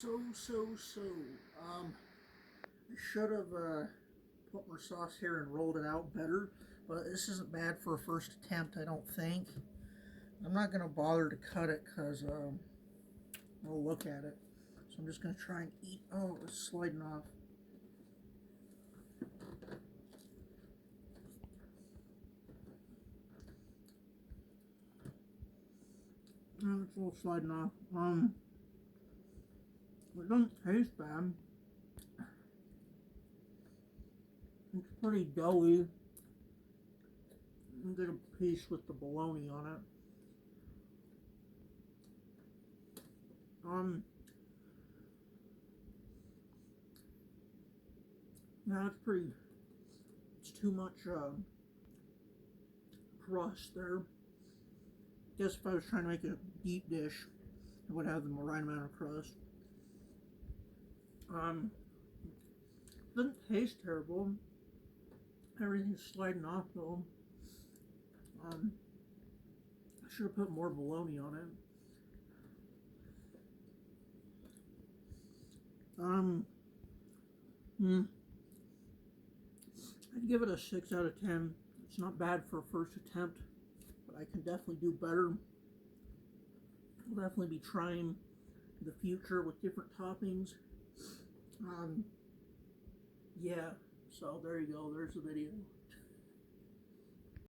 I should have put more sauce here and rolled it out better, but this isn't bad for a first attempt, I don't think. I'm not going to bother to cut it because we'll look at it. So I'm just going to try and eat. Oh, it's sliding off. Oh, it's a little sliding off. It doesn't taste bad. It's pretty doughy. I'm get a piece with the bologna on it. Yeah, it's pretty. It's too much crust there. Guess if I was trying to make a deep dish, it would have the right amount of crust. Doesn't taste terrible. Everything's sliding off though. I should have put more bologna on it. I'd give it a 6 out of 10. It's not bad for a first attempt, but I can definitely do better. I'll definitely be trying in the future with different toppings. Yeah, so there you go. There's the video.